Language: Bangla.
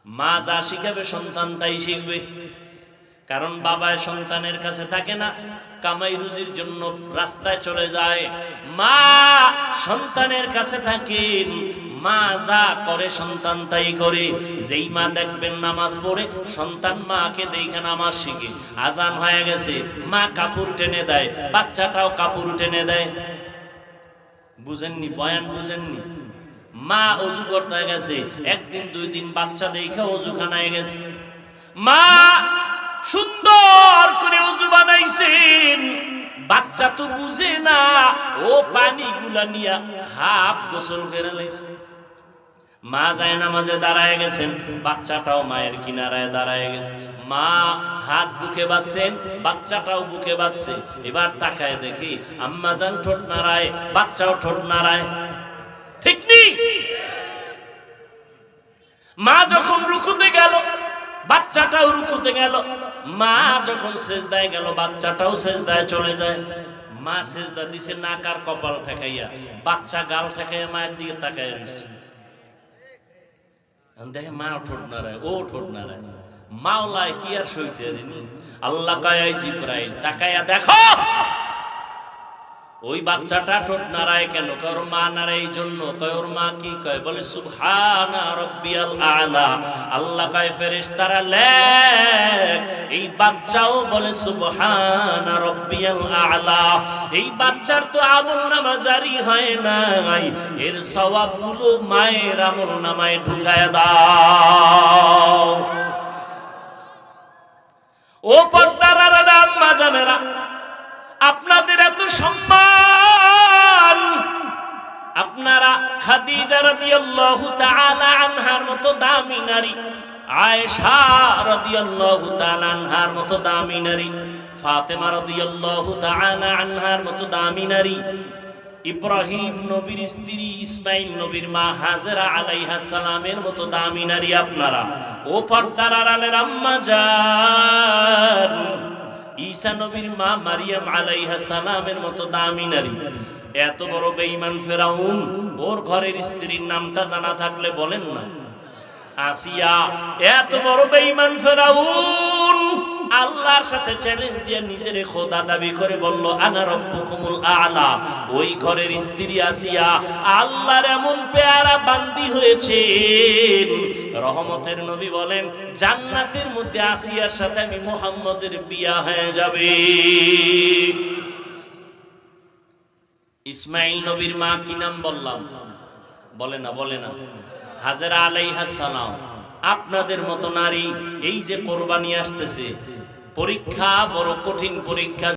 মা যা শিখাবে সন্তান তাই শিখবে। কারণ বাবায় সন্তানের কাছে থাকে না, কামাই রুজির জন্য রাস্তায় চলে যায়। মা সন্তানের কাছে থাকেন, মা যা করে সন্তান তাই করে। যেই মা দেখবেন নামাজ পড়ে সন্তান মাকে দেখে নামাজ শিখে। আজান হয়ে গেছে, মা কাপড় টেনে দেয়, বাচ্চাটাও কাপড় টেনে দেয়। বুঝেননি? বয়ান বুঝেননি? মা অজু করতে গেছে, একদিন দুই দিন বাচ্চা দেখে অজুখানায় গেছে, মা সুন্দর করে অজু বানাইছেন, বাচ্চা তো বুঝে না, ও পানিগুলা নিয়া হাফ গোসল করে লাইছে। মা যায় নামাজে দাঁড়ায় গেছেন, বাচ্চাটাও মায়ের কিনারায় দাঁড়ায় গেছে। মা হাত বুকে বাঁধছেন, বাচ্চাটাও বুকে বাঁধছে। এবার তাকায় দেখি আম্মা জান ঠোঁট নাড়ায়, বাচ্চাও ঠোঁট নাড়ায়। ঠিক নেই? মা যখন রুকুতে গেল বাচ্চাটাও রুকুতে গেল, মা যখন সেজদায় গেল বাচ্চাটাও সেজদায় চলে যায়। মা সেজদা দিছে নাক আর কপাল ঠেকাইয়া, বাচ্চা গাল ঠেকাইয়া মায়ের দিকে তাকায় রয়েছে। দেখে মা ঠোঁট নাড়ায়, ও ঠোঁট নাড়ায়। মাওলায় কি আর সইতে পারেনি। আল্লাহ কয় জিবরাইল তাকাইয়া দেখো ওই বাচ্চাটা ঠোঁট নাড়ায় কেন? কয় ওর মা নাড়ায় এই জন্য। কয় ওর মা কি কয়? বলে সুবহানা রাব্বিয়াল আলা। আল্লাহ কয় ফেরেশতারা লেখ, এই বাচ্চাও বলে সুবহানা রাব্বিয়াল আলা। এই বাচ্চার তো আমলনামা জারি হয় নাই, এর সওয়াবগুলো মায়ের আমলনামায় ঢুকায় দাও। ও পর্দার আড়ালে আম্মা জানেরা, আপনাদের এত সম্মান, আপনারা খাদিজা রাদিয়াল্লাহু তাআলা আনহার মতো দামি নারী, আয়েশা রাদিয়াল্লাহু তাআলা আনহার মতো দামি নারী, ফাতেমা রাদিয়াল্লাহু তাআলা আনহার মতো দামি নারী, ইব্রাহিম নবীর স্ত্রী, ইসমাইল নবীর মা হাজেরা আলাইহা সালামের মতো দামি নারী আপনারা। ও পর্দার আড়ালের আম্মা জান, ঈসা নবীর মা মারিয়াম আলাইহা সালামের মতো দামি নারী। এত বড় বেঈমান ফেরাউন, ওর ঘরের স্ত্রীর নামটা জানা থাকলে বলেন না। আসিয়া। এত বড় বেঈমান ফেরাউন আল্লাহর সাথে চ্যালেঞ্জ দিয়ে নিজের খোদা দাবি করে বলল আনা রব্বুকুমুল আ'লা। ওই ঘরের স্ত্রী আসিয়া আল্লাহর এমন পেয়ারা বান্দি হয়েছে, রহমতের নবী বলেন জান্নাতের মধ্যে আসিয়ার সাথে আমি মুহাম্মদের বিয়া হয়ে যাবে। ইসমাইল নবীর মা কি নাম বললাম? বলে না, বলে না। হাজেরা আলাইহা সালাম। আপনাদের মতো নারী, এই যে কোরবানি আসতেছে, পরীক্ষা বড় কঠিন পরীক্ষা।